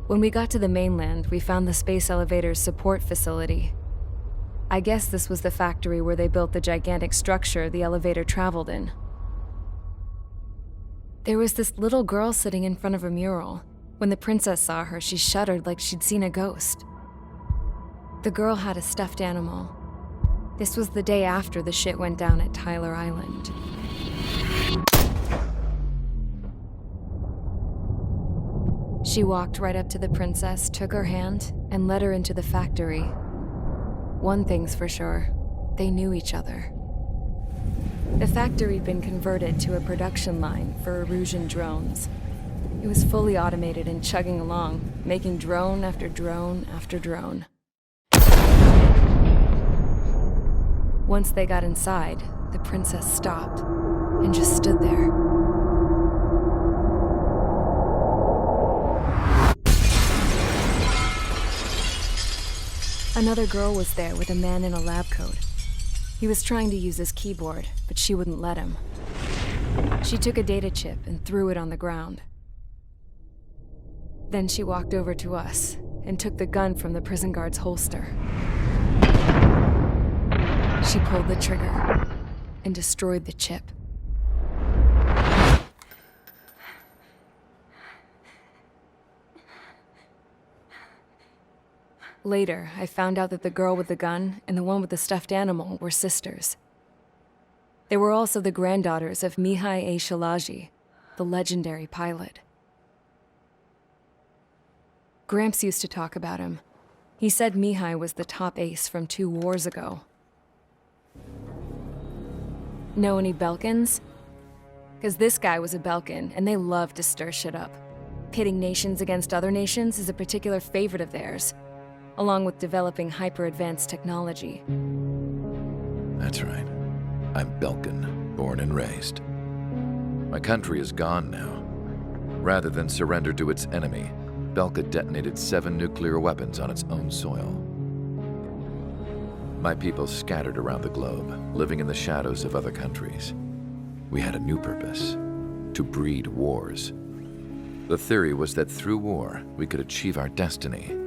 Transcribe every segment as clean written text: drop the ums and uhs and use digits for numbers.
When we got to the mainland, we found the space elevator's support facility. I guess this was the factory where they built the gigantic structure the elevator traveled in. There was this little girl sitting in front of a mural. When the princess saw her, she shuddered like she'd seen a ghost. The girl had a stuffed animal. This was the day after the shit went down at Tyler Island. She walked right up to the princess, took her hand, and led her into the factory. One thing's for sure, they knew each other. The factory'd been converted to a production line for Erusian drones. It was fully automated and chugging along, making drone after drone after drone. Once they got inside, the princess stopped and just stood there. Another girl was there with a man in a lab coat. He was trying to use his keyboard, but she wouldn't let him. She took a data chip and threw it on the ground. Then she walked over to us and took the gun from the prison guard's holster. She pulled the trigger and destroyed the chip. Later, I found out that the girl with the gun and the one with the stuffed animal were sisters. They were also the granddaughters of Mihai A. Shalaji, the legendary pilot. Gramps used to talk about him. He said Mihai was the top ace from 2 wars ago. Know any Belkans? Because this guy was a Belkan, and they love to stir shit up. Pitting nations against other nations is a particular favorite of theirs, along with developing hyper-advanced technology. That's right. I'm Belkan, born and raised. My country is gone now. Rather than surrender to its enemy, Belka detonated 7 nuclear weapons on its own soil. My people scattered around the globe, living in the shadows of other countries. We had a new purpose: to breed wars. The theory was that through war, we could achieve our destiny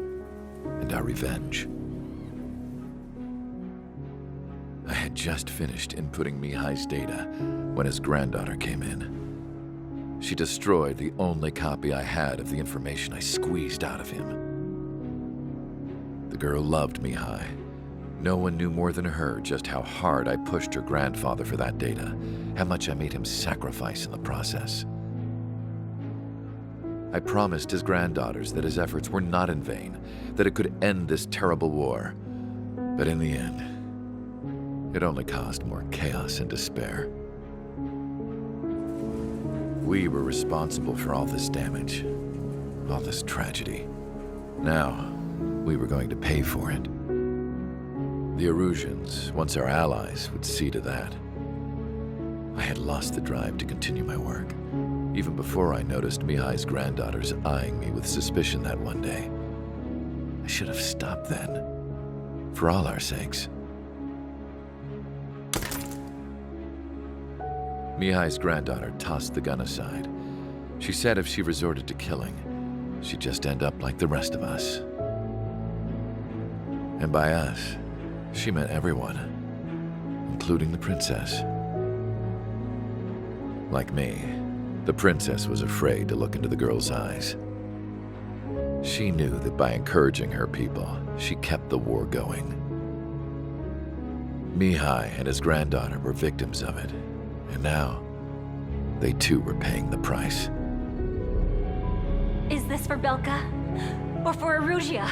and our revenge. I had just finished inputting Mihai's data when his granddaughter came in. She destroyed the only copy I had of the information I squeezed out of him. The girl loved Mihai. No one knew more than her just how hard I pushed her grandfather for that data, how much I made him sacrifice in the process. I promised his granddaughters that his efforts were not in vain, that it could end this terrible war. But in the end, it only caused more chaos and despair. We were responsible for all this damage, all this tragedy. Now, we were going to pay for it. The Erusians, once our allies, would see to that. I had lost the drive to continue my work, even before I noticed Mihai's granddaughters eyeing me with suspicion that one day. I should have stopped then, for all our sakes. Mihai's granddaughter tossed the gun aside. She said if she resorted to killing, she'd just end up like the rest of us. And by us, she meant everyone, including the princess. Like me, the princess was afraid to look into the girl's eyes. She knew that by encouraging her people, she kept the war going. Mihai and his granddaughter were victims of it, and now they too were paying the price. Is this for Belka? Or for Erusia?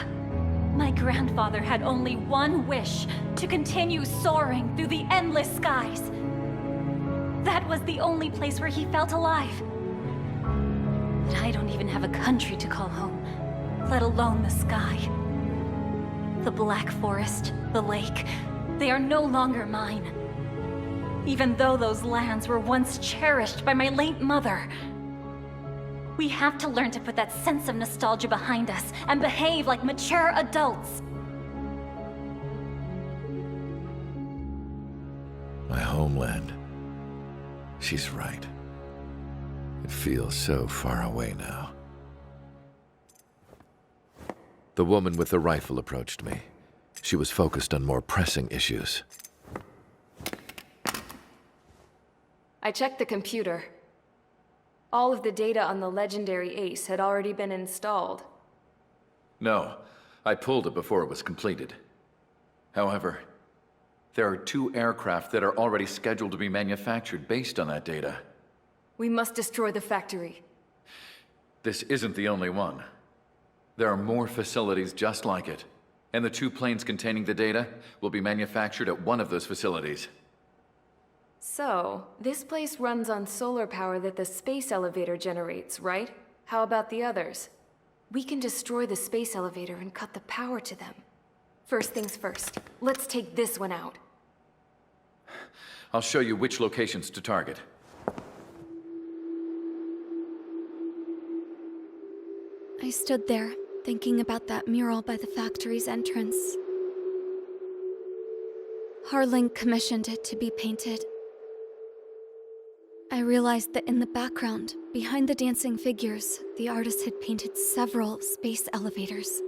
My grandfather had only one wish: to continue soaring through the endless skies. That was the only place where he felt alive. But I don't even have a country to call home, let alone the sky. The Black Forest, the lake, they are no longer mine. Even though those lands were once cherished by my late mother. We have to learn to put that sense of nostalgia behind us and behave like mature adults. My homeland. She's right. It feels so far away now. The woman with the rifle approached me. She was focused on more pressing issues. I checked the computer. All of the data on the legendary Ace had already been installed. No, I pulled it before it was completed. However, there are 2 aircraft that are already scheduled to be manufactured based on that data. We must destroy the factory. This isn't the only one. There are more facilities just like it, and the 2 planes containing the data will be manufactured at one of those facilities. So, this place runs on solar power that the space elevator generates, right? How about the others? We can destroy the space elevator and cut the power to them. First things first, let's take this one out. I'll show you which locations to target. I stood there, thinking about that mural by the factory's entrance. Harling commissioned it to be painted. I realized that in the background, behind the dancing figures, the artist had painted several space elevators.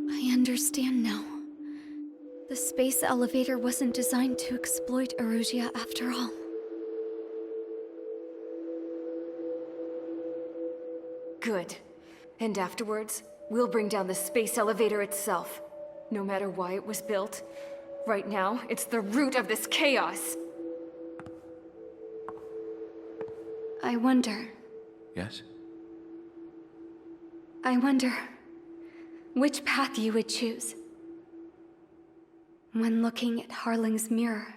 I understand now. The space elevator wasn't designed to exploit Erusia after all. Good. And afterwards, we'll bring down the space elevator itself. No matter why it was built, right now, it's the root of this chaos. I wonder Yes? which path you would choose when looking at Harling's mirror.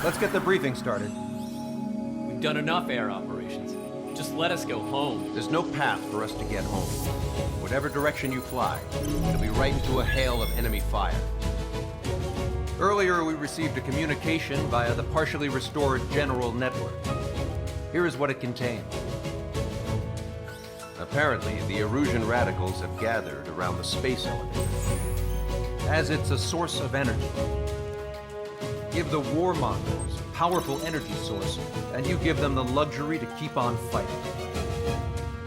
Let's get the briefing started. We've done enough air operations. Just let us go home. There's no path for us to get home. Whatever direction you fly, it'll be right into a hail of enemy fire. Earlier, we received a communication via the partially restored general network. Here is what it contained. Apparently, the Erusian radicals have gathered around the space elevator, as it's a source of energy. Give the warmongers a powerful energy source, and you give them the luxury to keep on fighting.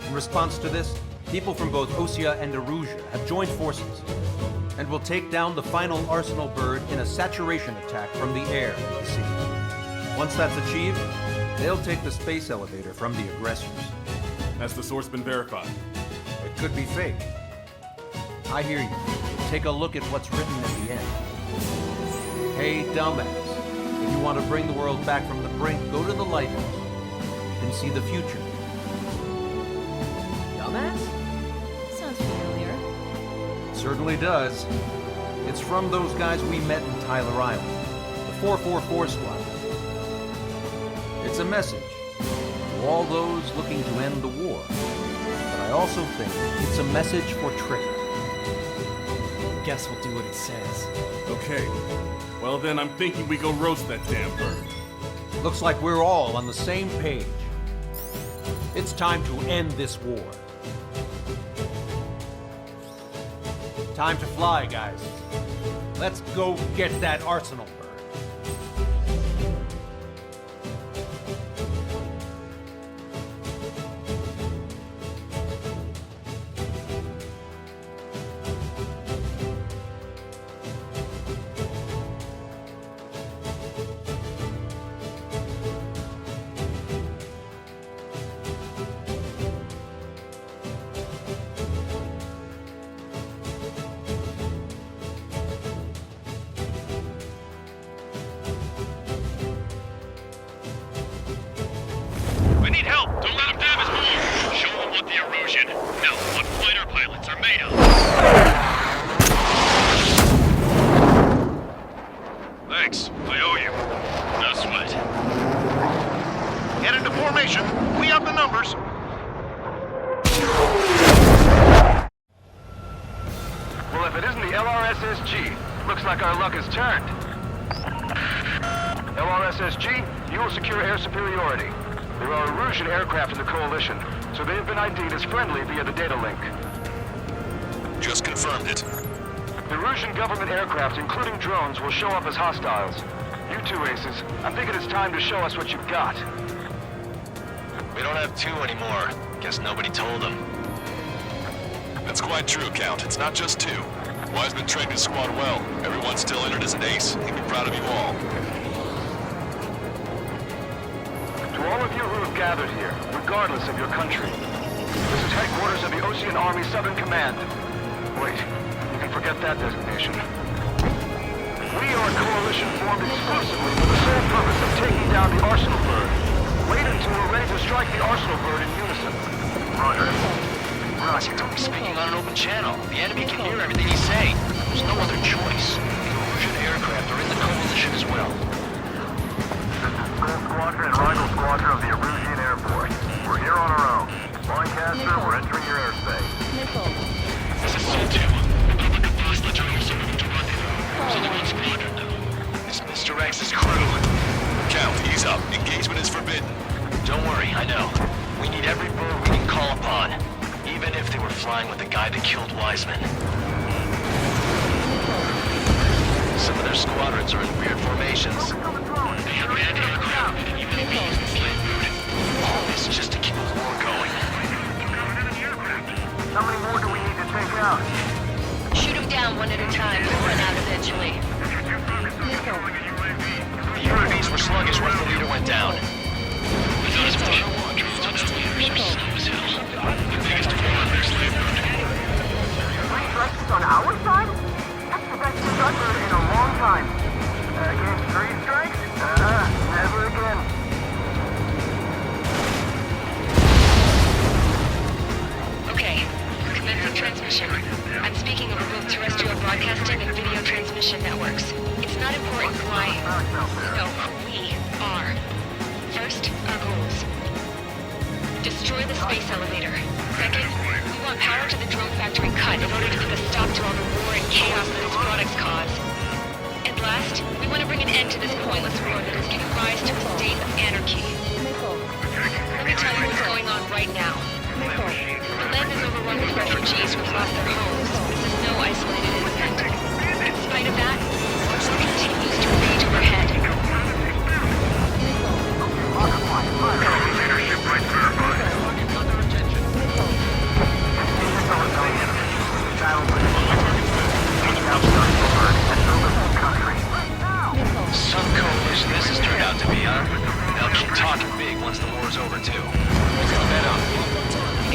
In response to this, people from both Osea and Erusia have joined forces, and will take down the final Arsenal bird in a saturation attack from the air to the sea. Once that's achieved, they'll take the space elevator from the aggressors. Has the source been verified? It could be fake. I hear you. Take a look at what's written at the end. Hey, dumbass. If you want to bring the world back from the brink, go to the Lighthouse. You can see the future. Dumbass? Sounds familiar. It certainly does. It's from those guys we met in Tyler Island, the 444 Squad. It's a message to all those looking to end the war. But I also think it's a message for Trigger. Guess we'll do what it says. Okay. Well then, I'm thinking we go roast that damn bird. Looks like we're all on the same page. It's time to end this war. Time to fly, guys. Let's go get that Arsenal bird. We need help! Don't let them damage more! Show them what the Erusian, no, what fighter pilots are made of! Thanks, I owe you. No sweat. Get into formation. We have the numbers. Well, if it isn't the LRSSG, looks like our luck has turned. LRSSG, you will secure air superiority. There are Erusian aircraft in the Coalition, so they have been ID'd as friendly via the data link. Just confirmed it. The Erusian government aircraft, including drones, will show up as hostiles. You two aces, I'm thinking it's time to show us what you've got. We don't have two anymore. Guess nobody told them. That's quite true, Count. It's not just two. Wiseman trained his squad well. Everyone's still entered as an ace. He'd be proud of you all. To all of you who have gathered here, regardless of your country, this is headquarters of the Ocean Army Southern Command. Wait, you can forget that designation. We are a coalition formed exclusively for the sole purpose of taking down the Arsenal Bird. Wait until we're ready to strike the Arsenal Bird in unison. Roger. Ross, you're speaking on an open channel. The enemy can hear everything you say. There's no other choice. The Erusian aircraft are in the coalition as well. This is Skull Squadron and Rifle Squadron of the Erusian Air Force. We're here on our own. Lancaster, we're entering your airspace. This is Sol-2. Republic of Boston are also moving to rendezvous. There's only one squadron now. It's Mr. X's crew. Count, ease up. Engagement is forbidden. Don't worry, I know. We need every bird we can call upon. Even if they were flying with the guy that killed Wiseman. Some of their squadrons are in weird formations. They have manned aircraft and UAVs in flight mode. All this just to keep a war going. How many more do we need to take out? Shoot them down one at a time. We'll run out eventually. The UAVs were sluggish once the leader went down. Without us pushing drones on their leaders are slow as hell. The biggest war on their slave route. 3 strikes on our side? That's the best we've done in a long time. Against 3 strikes? Never again. Okay, commencing transmission. I'm speaking over both terrestrial broadcasting and video transmission networks. It's not important who I am. No, who we are. First, our goals. Destroy the space elevator. Second, we want power to the drone factory cut in order to put a stop to all the war and chaos that its products cause. And last, we want to bring an end to this pointless war that has given rise to a state of anarchy. Let me tell you what's going on right now. The land is overrun with refugees who've lost their homes. This is no isolated incident. In spite of that, war continues to rage overhead. Leadership right verified. Some coalition this has turned out to be, huh? They'll keep talking big once the war's over, too. We're gonna bet on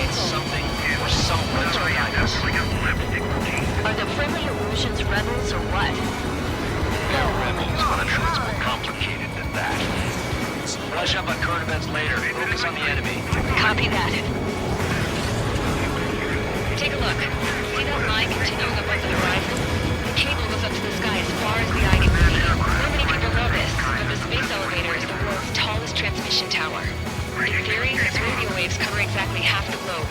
it's something or someone to behind us. Are the friendly Erusians rebels or what? They're rebels, but I'm sure it's more complicated than that. Brush up on current events later. Focus on the enemy. Copy that. Take a look. See that line continuing above the horizon? The cable goes up to the sky as far as the eye can see. Not many people know this, but the space elevator is the world's tallest transmission tower. In theory, its radio waves cover exactly half the globe.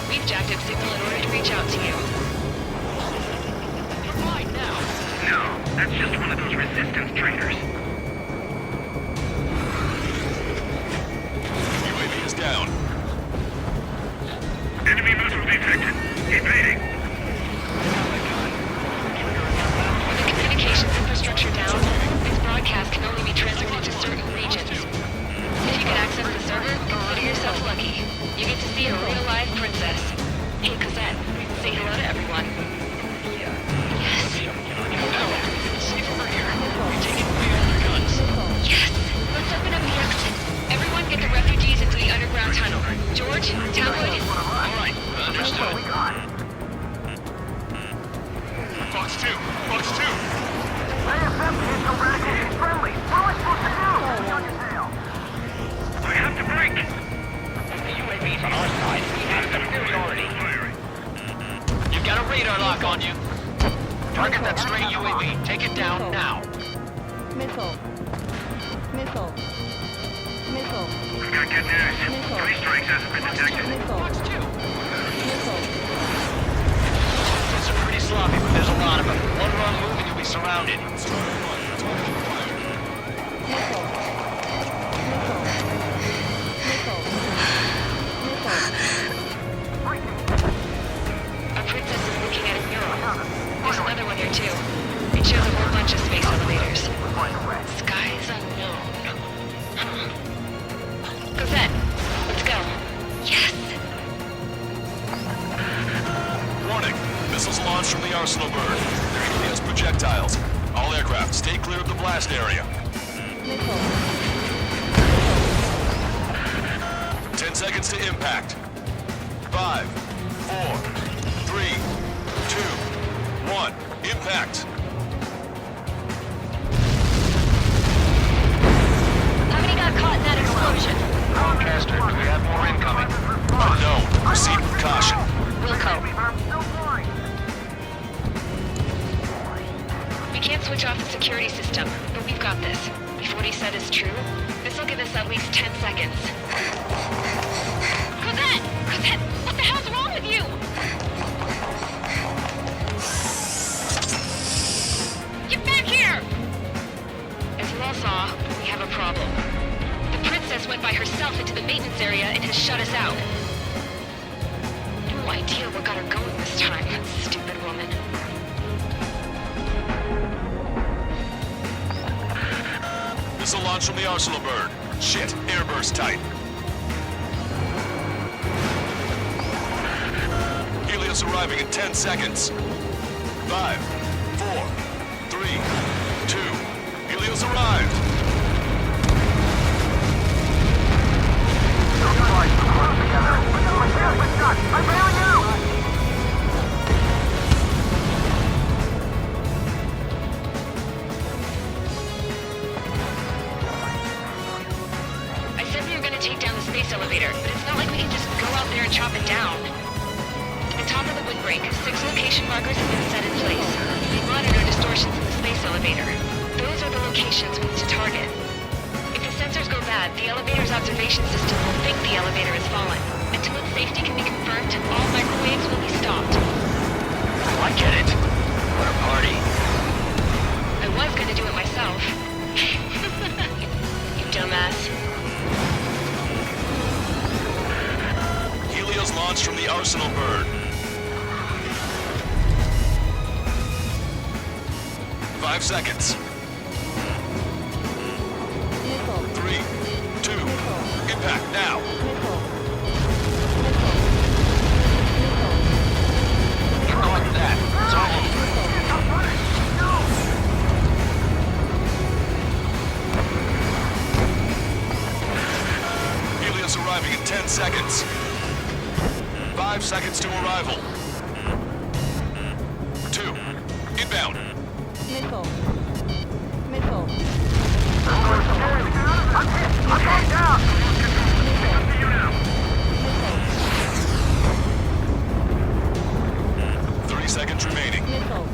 We've jacked its signal in order to reach out to you. You're fine now. No, that's just one of those resistance trainers. UAV is down. Enemy missile detected. Evading. With the communications infrastructure down, this broadcast can only be transmitted to certain regions. If you can access the server, consider yourself lucky. You get to see a real-life princess. Hey, Cosette, say hello to everyone. Yes. Safe over here. You're taking away all their guns. Yes. Let's open up the exit. Everyone get the refugees into the underground tunnel. George, tabloid. All right, understood. Fox 2! Fox 2! AFM can't go radical. He's friendly. What am I supposed to do? On your tail. We have to break. The UAV's on our side. We have superiority. You've got a radar lock on you. Target that stray UAV. Take it down now. Missile. Missile. Missile. We've got good news. 3 strikes hasn't been detected. Fox 2! Missile. It's pretty sloppy, but there's a lot of them. One wrong move and you'll be surrounded. Missile. Missile. Missile. A princess is looking at a launched from the Arsenal bird. They're Helios projectiles. All aircraft, stay clear of the blast area. Missile. 10 seconds to impact. 5, 4, 3, 2, 1. Impact. How many got caught in that explosion? Lancaster, do we have more incoming? Unknown. Proceed with caution. Wilco. We can't switch off the security system, but we've got this. If what he said is true, this will give us at least 10 seconds. Cosette! Cosette! What the hell's wrong with you? Get back here! As you all saw, we have a problem. The princess went by herself into the maintenance area and has shut us out. No idea what got her going this time, that stupid woman. Missile launch from the Arsenal bird. Shit, airburst tight. Helios arriving in 10 seconds. 5, 4, 3, 2. Helios arrived. I'm bailing out! I said we were gonna take down the space elevator, but it's not like we can just go out there and chop it down. At the top of the windbreak, 6 location markers have been set in place. We monitor distortions in the space elevator. Those are the locations we need to target. If the sensors go bad, the elevator's observation system will think the elevator has fallen. Until its safety can be confirmed, all microwaves will be stopped. I get it. What a party. I was gonna do it myself. You dumbass. Helios launched from the Arsenal bird. 5 seconds. Missile. 3, 2. Impact now. Missile. Got that. It's all over. Helios arriving in 10 seconds. 5 seconds to arrival. 2. Inbound. Missile. Missile. I'm going down! Missile. 30 seconds remaining. Missile.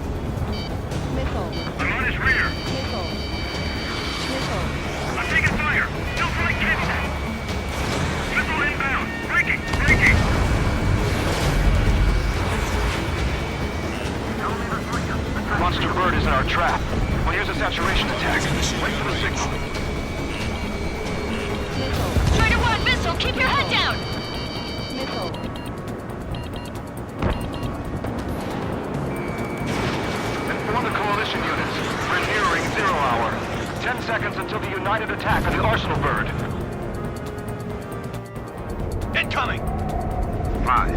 Missile. I'm on his rear. Missile. Missile. I'm taking fire. Still trying to catch that. Missile inbound. Breaking. Breaking. Monster bird is in our trap. We'll use a saturation attack. Wait for the signal. Missile. Strider 1, missile, keep your head down! Missile. Inform the coalition units. We're nearing 0 hour. 10 seconds until the united attack of the Arsenal bird. Incoming! 5,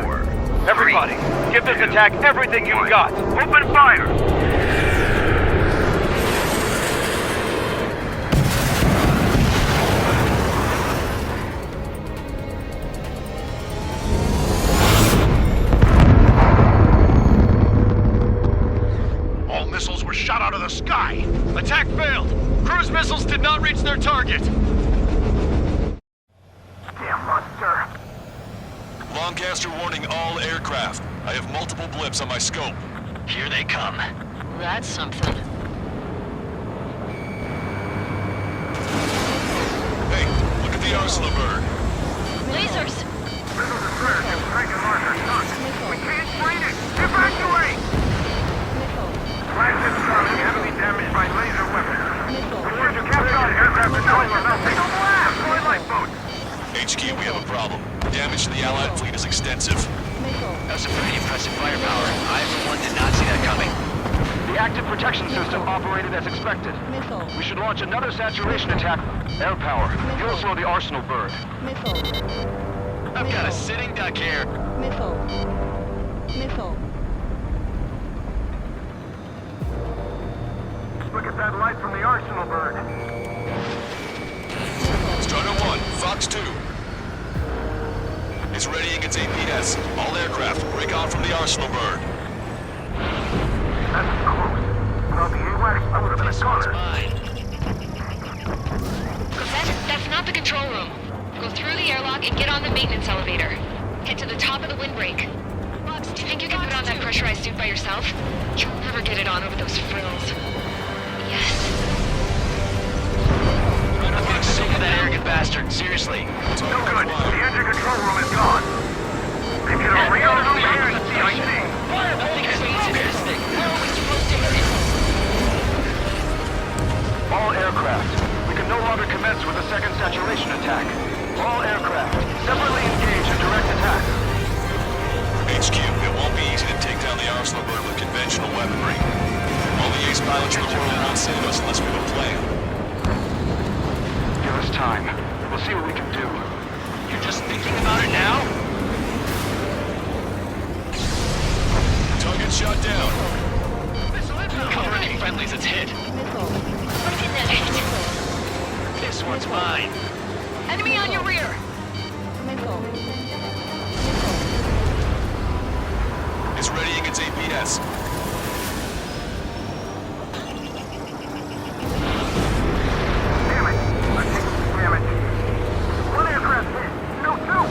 4. Everybody, give this attack everything you've got. Open fire! All missiles were shot out of the sky. Attack failed. Cruise missiles did not reach their target. Damn monster. Lancaster warning all aircraft. I have multiple blips on my scope. Here they come. That's something. Hey, look at the Arsenal bird. Lasers! Missile destroyer keeps striking markers. We can't find it. Evacuate! Missile. Flagship Starling heavily damaged by laser weapons. Missile. Report to captain. Aircraft control for melting. Deploy lifeboats. HQ, we have a problem. Damage to the Allied fleet is extensive. Missile. That's a pretty impressive firepower. I, for one, did not see that coming. The active protection system operated as expected. Missile. We should launch another saturation attack. Air power. You'll slow the Arsenal bird. Missile. I've got a sitting duck here. Missile. Missile. Arsenal bird. Strider 1, Fox 2. Is readying its APS. All aircraft, break out from the Arsenal bird. That's close. Without the AWACS, I would have been a goner. That's not the control room. Go through the airlock and get on the maintenance elevator. Head to the top of the windbreak. Do you think you can put on that pressurized suit by yourself? You'll never get it on over those frills. Yes. I'm getting sick of that arrogant bastard, seriously. No good. The engine control room is gone. Make it a real new here in CIC. I think I need this thing. Where are we supposed to hit it? All aircraft. We can no longer commence with a second saturation attack. All aircraft, separately engage in direct attack. HQ, it won't be easy to take down the Arsenal bird with conventional weaponry. All the ace pilots in the world won't save us unless we have a plan. Give us time. We'll see what we can do. You're just thinking about it now? Target shot down. Cover any friendlies, it's hit. Missile. What's in that hit? This one's mine. Enemy on your rear! Missile. It's readying its APS. Damn it. I'm taking some damage. One aircraft hit. No, two.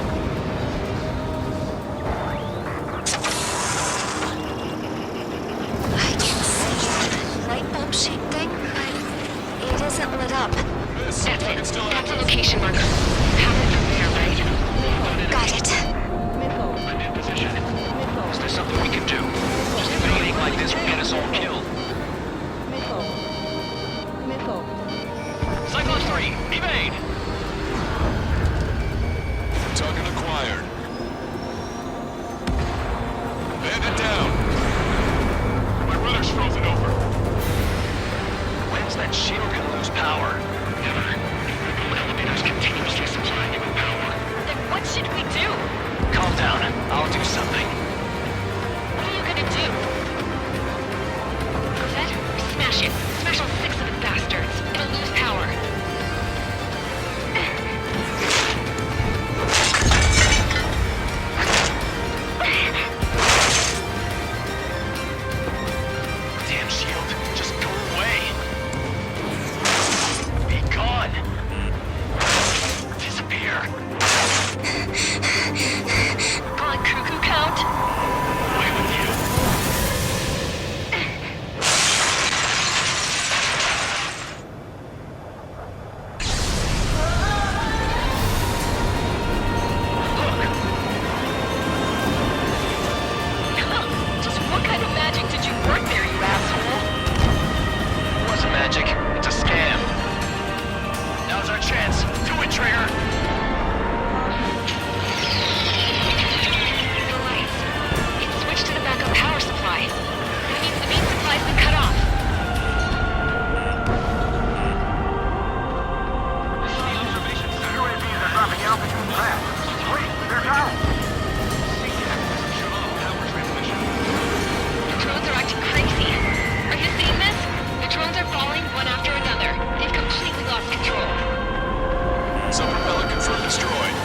I can see light bulb shaped thing, but it isn't lit up. Miss, That's target's it. still That's a active. location marker. Power from there, right? Got it. Missile. I'm in position. Missile. Is there something we can do? Just evading like this will get us all killed. Missile. Missile. Cyclone 3, evade! Target acquired. Bandit down. My rudder's frozen over. When's that shield gonna lose power? Never. The elevator's continuously supplying it with power. Then what should we do? Calm down. I'll do something. What are you gonna do? Cosette, smash it. Smash all 6 of the bastards. It'll lose power. Damn shield. Just go away. Be gone. Disappear. Calling cuckoo count? Away with you. Just what kind of magic did you work there, you asshole? It wasn't magic. It's a scam. Now's our chance. Do it, Trigger. The lights. It's switched to the backup power supply. That means the main supply's been cut off. This is the observation center. UAVs are dropping altitude fast. Wait, they're down. The drones are acting crazy. Are you seeing this? The drones are falling one after another. They've completely lost control. Sub-propeller confirmed destroyed.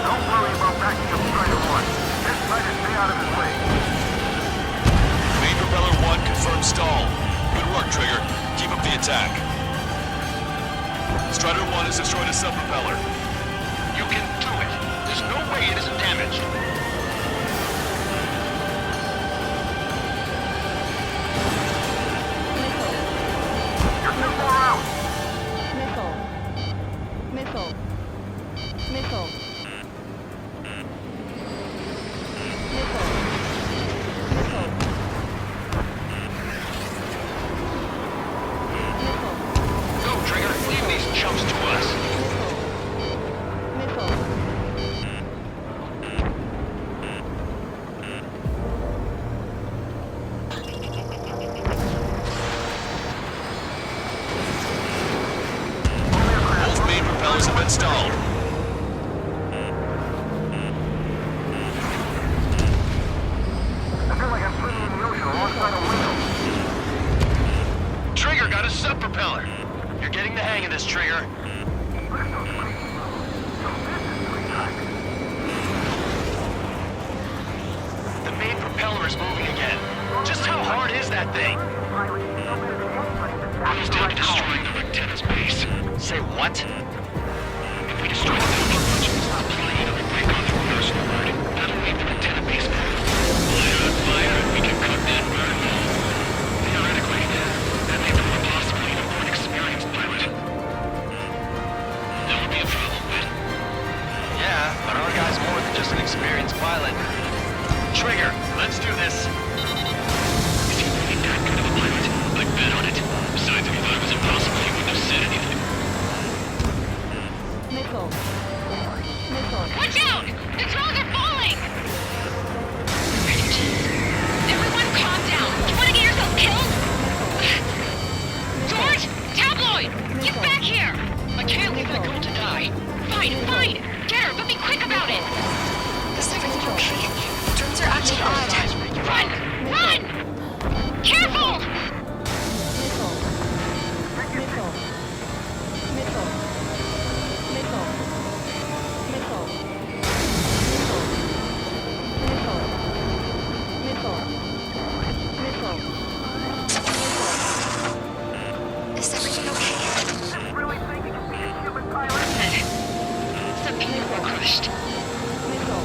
Don't worry about backing up Strider 1. Just try to stay out of his way. Main propeller 1 confirmed stall. Good work, Trigger. Keep up the attack. Strider 1 has destroyed a sub-propeller. You can do it. There's no way it isn't damaged. You're too far out. Missile. Missile. Missile. Missile. Missile. Missile. Go, Trigger. Leave these chumps to us. Missile. propeller is moving again. Just how hard is that thing? Close down to destroying the Rectenna's base. Say what? If we destroy the middle modules, the plane will break on the reversal word. That'll leave the Rectenna base back. Light on fire and we can cook that bird. Theoretically, that means we're possibly a more experienced pilot. That would be a problem, but... Yeah, but our guy's more than just an experienced pilot. Trigger, let's do this. Is he really that good of a pilot? I'd bet on it. Besides, if he thought it was impossible, he wouldn't have said anything. Missile. Missile. Watch out! The trolls are falling! Everyone calm down. You want to get yourself killed? George! Tabloid! Get back here! I can't leave that girl to die. Fine, fine! Get her, but be quick about it! Is everything okay? Drones are acting odd. Run! Run! Careful! Missile. Missile. Missile. Missile. Missile. Missile. Missile. Is everything okay? Some people were crushed, Missile.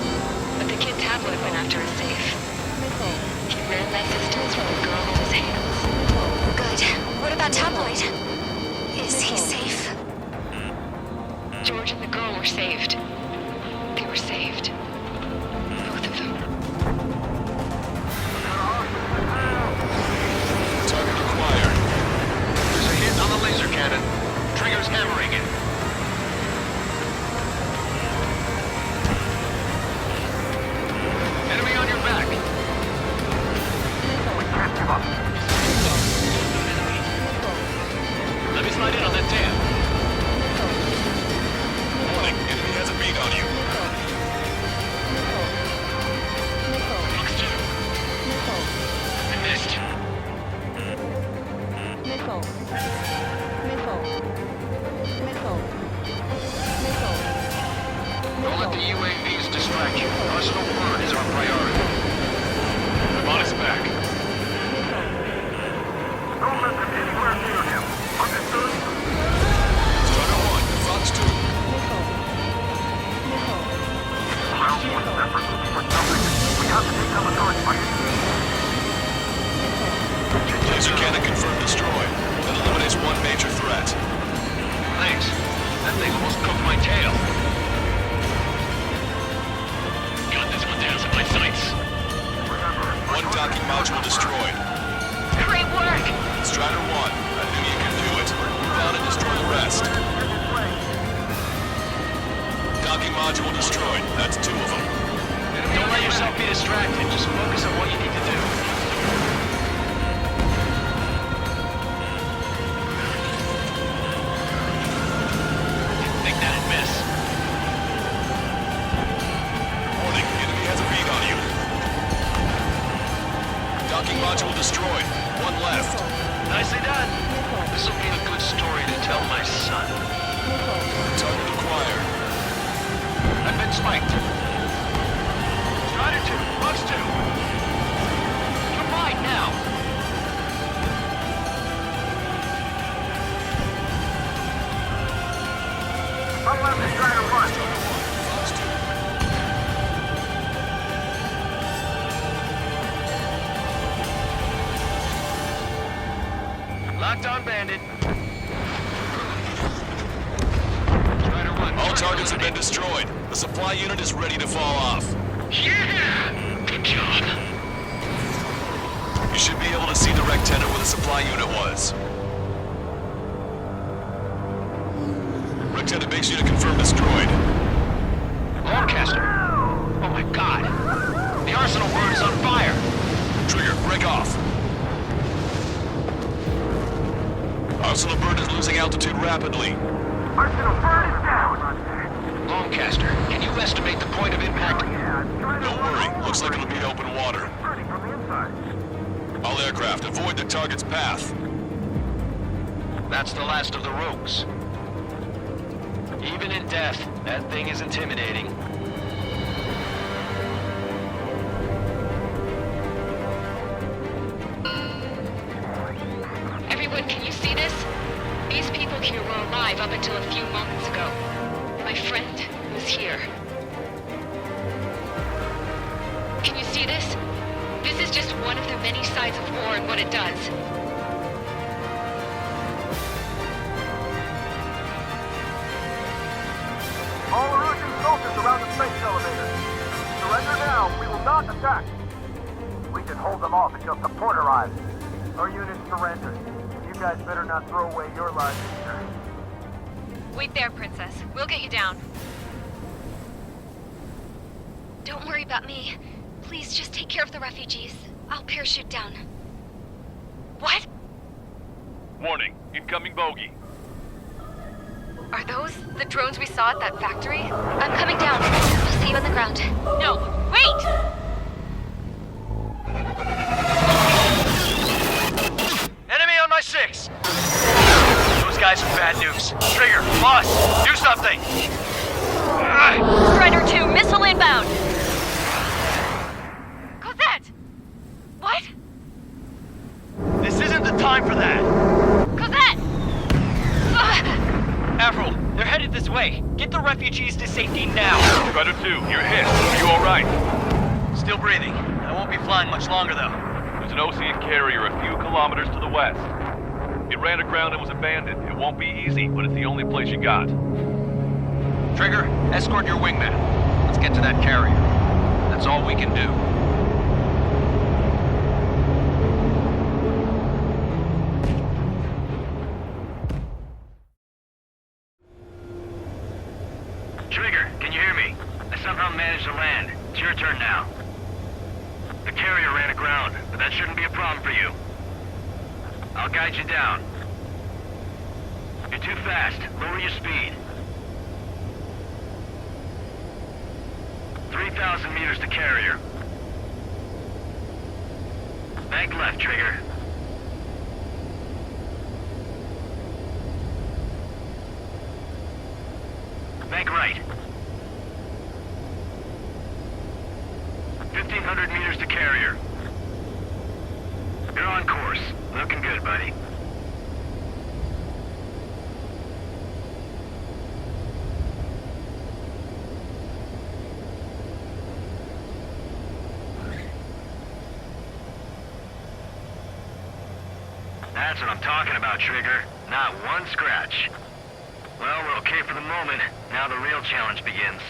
but the kid Tabloid went after a safe. Missile. He ran that distance with a girl in his hands. Good. What about Tabloid? Is he safe? George and the girl were saved. They were saved. Both of them. Target acquired. There's a hit on the laser cannon. Trigger's hammering it. Enemy on your back. We can't give up. Let me slide in on that dam. Warning, enemy has a beat on you. Fox 2. I missed. Missile. Missile. Missile. Missile. Don't let the UAVs distract you. Arsenal Bird is our priority. I'm on his back. Don't let them anywhere near him. Understood? Strider 1, Fox 2. Missile. Missile. We have to take down the target by Laser cannon confirmed destroyed. That eliminates one major threat. Thanks. That thing almost cooked my tail. Got this one down to my sights. One docking module destroyed. Great work! Strider 1, I knew you could do it. Move out and destroy the rest. Docking module destroyed. That's 2 of them. Don't let yourself be distracted. Just focus on what you need to do. Think that'd miss. Warning, enemy has a beat on you. Docking module destroyed. One left. Nicely done. This'll be a good story to tell my son. Target acquired. I've been spiked. Strider 2, Fox 2. You're mine now. I'm on the Strider 1. Fox 2. Locked on Bandit. Strider 1. All targets have been destroyed. The supply unit is ready to fall off. Yeah! Good job. You should be able to see the Rectenna where the supply unit was. Rectenna base unit confirmed destroyed. Lancaster! Oh my god! The Arsenal bird is on fire! Trigger, break off. Arsenal bird is losing altitude rapidly. Arsenal bird is down! Lancaster, can you estimate the point of impact? Don't worry, looks like it'll be open water. All aircraft, avoid the target's path. That's the last of the rogues. Even in death, that thing is intimidating. alive up until a few moments ago. My friend was here. Can you see this? This is just one of the many sides of war and what it does. All Erusian soldiers around the space elevator. Surrender now. We will not attack. We can hold them off until support arrives. Our unit surrendered. You guys better not throw away your lives either. Wait there, Princess. We'll get you down. Don't worry about me. Please just take care of the refugees. I'll parachute down. What? Warning, incoming bogey. Are those the drones we saw at that factory? I'm coming down. I'll see you on the ground. No, wait! Enemy on my 6! Those guys are bad news. Trigger, boss, do something! Strider 2, missile inbound! Cosette! What? This isn't the time for that! Cosette! Avril, they're headed this way. Get the refugees to safety now. Strider 2, you're hit. Are you alright? Still breathing. I won't be flying much longer, though. There's an Ocean carrier a few kilometers to the west. It ran aground and was abandoned. It won't be easy, but it's the only place you got. Trigger, escort your wingman. Let's get to that carrier. That's all we can do. Trigger, can you hear me? I somehow managed to land. It's your turn now. The carrier ran aground, but that shouldn't be a problem for you. I'll guide you down. You're too fast. Lower your speed. 3,000 meters to carrier. Bank left, Trigger. Bank right. 1,500 meters to carrier. You're on course. Looking good, buddy. That's what I'm talking about, Trigger. Not one scratch. Well, we're okay for the moment. Now the real challenge begins.